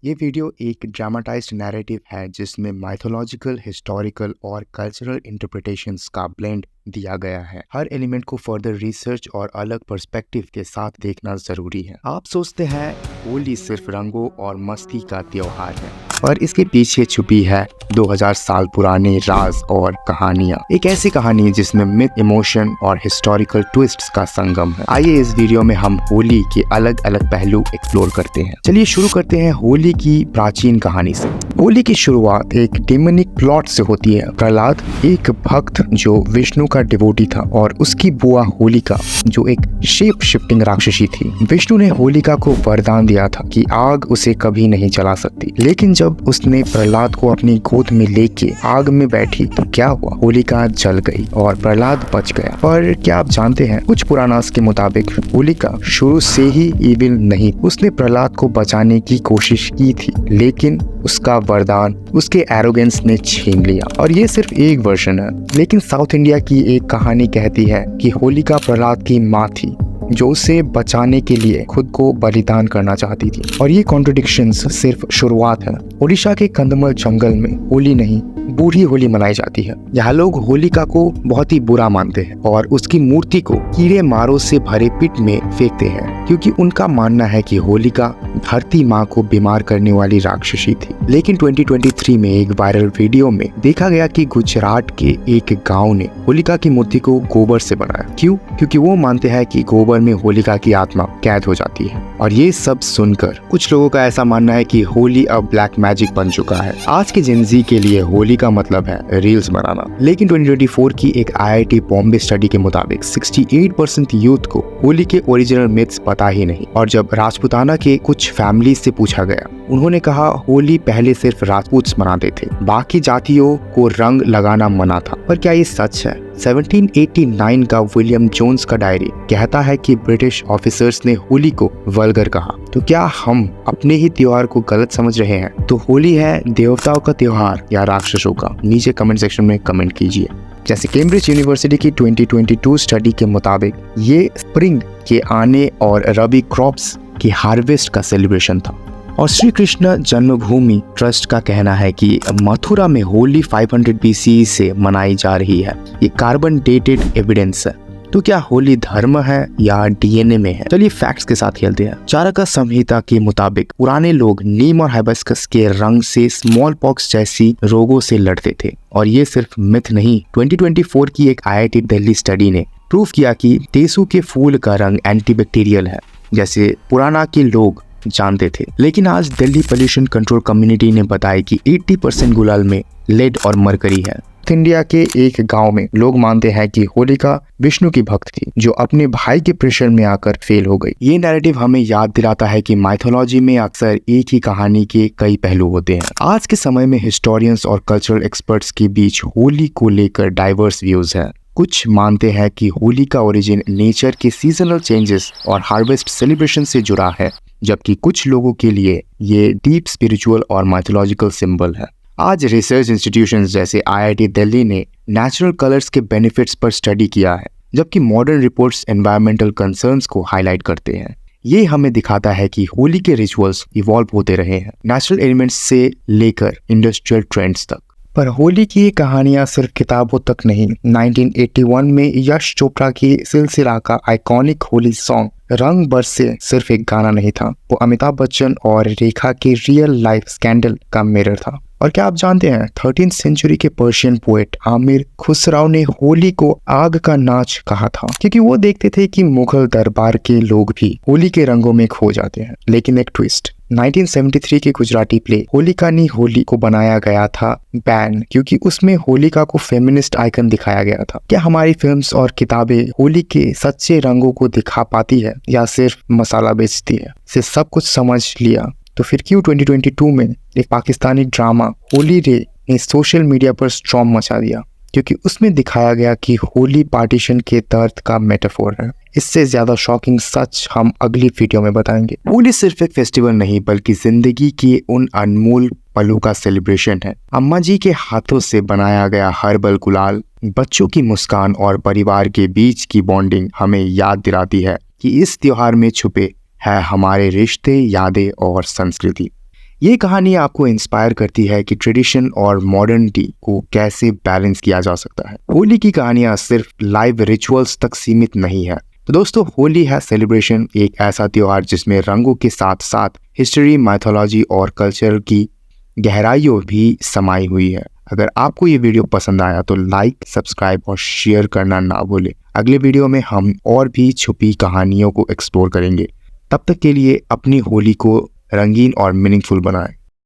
ये वीडियो एक ड्रामाटाइज्ड नैरेटिव है जिसमें माइथोलॉजिकल, हिस्टोरिकल और कल्चरल इंटरप्रिटेशंस का ब्लेंड दिया गया है। हर एलिमेंट को फर्दर रिसर्च और अलग पर्सपेक्टिव के साथ देखना जरूरी है। आप सोचते हैं होली सिर्फ रंगों और मस्ती का त्योहार है, पर इसके पीछे छुपी है 2000 साल पुराने राज और कहानियां। एक ऐसी कहानी जिसमें मिथ, इमोशन और हिस्टोरिकल ट्विस्ट्स का संगम है। आइए इस वीडियो में हम होली के अलग अलग पहलू एक्सप्लोर करते हैं। चलिए शुरू करते हैं होली की प्राचीन कहानी से। होली की शुरुआत एक डेमोनिक प्लॉट से होती है। प्रहलाद एक भक्त जो विष्णु का डिवोटी था और उसकी बुआ होलिका जो एक शेप शिफ्टिंग राक्षसी थी। विष्णु ने होलिका को वरदान दिया था कि आग उसे कभी नहीं जला सकती, लेकिन जब उसने प्रहलाद को अपनी गोद में लेके आग में बैठी तो क्या हुआ? होलिका जल गई और प्रहलाद बच गया। पर क्या आप जानते हैं, कुछ पुराणास के मुताबिक होलिका शुरू से ही इविल नहीं। उसने प्रहलाद को बचाने की कोशिश की थी, लेकिन उसका वरदान उसके एरोगेंस ने छीन लिया। और ये सिर्फ एक वर्जन है, लेकिन साउथ इंडिया की एक कहानी कहती है कि होलिका प्रहलाद की माँ थी जो उसे बचाने के लिए खुद को बलिदान करना चाहती थी। और ये कॉन्ट्रडिक्शंस सिर्फ शुरुआत है। ओडिशा के कंदमल जंगल में होली नहीं, बूढ़ी होली मनाई जाती है। यहाँ लोग होलिका को बहुत ही बुरा मानते हैं और उसकी मूर्ति को कीड़े मारों से भरे पिट में फेंकते हैं, क्योंकि उनका मानना है कि होलिका धरती माँ को बीमार करने वाली राक्षसी थी। लेकिन 2023 में एक वायरल वीडियो में देखा गया कि गुजरात के एक गांव ने होलिका की मूर्ति को गोबर से बनाया। क्यों? क्योंकि वो मानते हैं कि गोबर में होलिका की आत्मा कैद हो जाती है। और ये सब सुनकर कुछ लोगों का ऐसा मानना है कि होली अब ब्लैक मैजिक बन चुका है। आज के जेनजी के लिए होली का मतलब है रील्स बनाना। लेकिन 2024 की एक IIT बॉम्बे स्टडी के मुताबिक 68% यूथ को होली के ओरिजिनल मिथ्स पता ही नहीं। और जब राजपूताना के कुछ फैमिली से पूछा गया, उन्होंने कहा होली पहले सिर्फ राजपूत मनाते थे, बाकी जातियों को रंग लगाना मना था। पर क्या ये सच है? 1789 का विलियम जोन्स का डायरी कहता है कि ब्रिटिश ऑफिसर्स ने होली को वल्गर कहा। तो क्या हम अपने ही त्योहार को गलत समझ रहे हैं? तो होली है देवताओं का त्योहार या राक्षसों का? नीचे कमेंट सेक्शन में कमेंट कीजिए। जैसे कैम्ब्रिज यूनिवर्सिटी की 2022 स्टडी के मुताबिक ये स्प्रिंग के आने और रबी क्रॉप्स की हार्वेस्ट का सेलिब्रेशन था। और श्री कृष्ण जन्मभूमि ट्रस्ट का कहना है कि मथुरा में होली 500 BCE से मनाई जा रही है। ये कार्बन डेटेड एविडेंस है। तो क्या होली धर्म है या DNA में है? चलिए फैक्ट्स के साथ खेलते हैं। चारका संहिता के मुताबिक पुराने लोग नीम और हाइबिस्कस के रंग से स्मॉल पॉक्स जैसी रोगों से लड़ते थे। और ये सिर्फ मिथ नहीं, 2024 की एक IIT दिल्ली स्टडी ने प्रूव किया कि टेसू के फूल का रंग एंटीबैक्टीरियल है, जैसे पुराना के लोग जानते थे। लेकिन आज दिल्ली पोल्यूशन कंट्रोल कम्युनिटी ने बताया कि 80% गुलाल में लेड और मरकरी है। इंडिया के एक गांव में लोग मानते हैं कि होलिका विष्णु की भक्त थी जो अपने भाई के प्रेशर में आकर फेल हो गई। ये नैरेटिव हमें याद दिलाता है कि माइथोलॉजी में अक्सर एक ही कहानी के कई पहलू होते हैं। आज के समय में हिस्टोरियंस और कल्चरल एक्सपर्ट्स के बीच होली को लेकर डाइवर्स व्यूज हैं। कुछ मानते हैं कि होली का ओरिजिन नेचर के सीजनल चेंजेस और हार्वेस्ट सेलिब्रेशन से जुड़ा है, जबकि कुछ लोगों के लिए ये डीप स्पिरिचुअल और माइथोलॉजिकल सिंबल है। आज रिसर्च इंस्टीट्यूशंस जैसे IIT दिल्ली ने नेचुरल कलर्स के बेनिफिट्स पर स्टडी किया है, जबकि मॉडर्न रिपोर्ट्स एनवायरमेंटल कंसर्न्स को हाईलाइट करते हैं। ये हमें दिखाता है कि होली के रिचुअल्स इवॉल्व होते रहे हैं, नेचुरल एलिमेंट्स से लेकर इंडस्ट्रियल ट्रेंड्स तक। पर होली की कहानियां सिर्फ किताबों तक नहीं। 1981 में यश चोपड़ा की सिलसिला का आइकॉनिक होली सॉन्ग रंग बरसे सिर्फ एक गाना नहीं था, वो अमिताभ बच्चन और रेखा के रियल लाइफ स्कैंडल का मिरर था। और क्या आप जानते हैं, 13th सेंचुरी के पर्शियन पोएट आमिर खुसराव ने होली को आग का नाच कहा था, क्योंकि वो देखते थे कि मुगल दरबार के लोग भी होली के रंगों में खो जाते हैं। लेकिन एक ट्विस्ट, 1973 के गुजराती प्ले होलिका नी होली को बनाया गया था बैन, क्योंकि उसमें होलिका को फेमिनिस्ट आइकन दिखाया गया था। क्या हमारी फिल्म्स और किताबें होली के सच्चे रंगों को दिखा पाती है या सिर्फ मसाला बेचती है? से सब कुछ समझ लिया तो फिर क्यों 2022 में एक पाकिस्तानी ड्रामा होली रे ने सोशल मीडिया पर स्टॉर्म मचा दिया? क्योंकि उसमें दिखाया गया कि होली पार्टीशन के दर्द का मेटाफोर है। इससे ज्यादा शॉकिंग सच हम अगली वीडियो में बताएंगे। होली सिर्फ एक फेस्टिवल नहीं, बल्कि जिंदगी के उन अनमोल पलों का सेलिब्रेशन है। अम्मा जी के हाथों से बनाया गया हर्बल गुलाल, बच्चों की मुस्कान और परिवार के बीच की बॉन्डिंग हमें याद दिलाती है कि इस त्योहार में छुपे है हमारे रिश्ते, यादें और संस्कृति। ये कहानी आपको इंस्पायर करती है कि ट्रेडिशन और मॉडर्निटी को कैसे बैलेंस किया जा सकता है। होली की कहानियां सिर्फ लाइव रिचुअल्स तक सीमित नहीं है। तो दोस्तों, होली है सेलिब्रेशन, एक ऐसा त्योहार जिसमें रंगों के साथ साथ हिस्ट्री, माइथोलॉजी और कल्चर की गहराइयों भी समाई हुई है। अगर आपको ये वीडियो पसंद आया तो लाइक, सब्सक्राइब और शेयर करना ना भूलें। अगले वीडियो में हम और भी छुपी कहानियों को एक्सप्लोर करेंगे। तब तक के लिए अपनी होली को रंगीन और मीनिंगफुल बनाएं।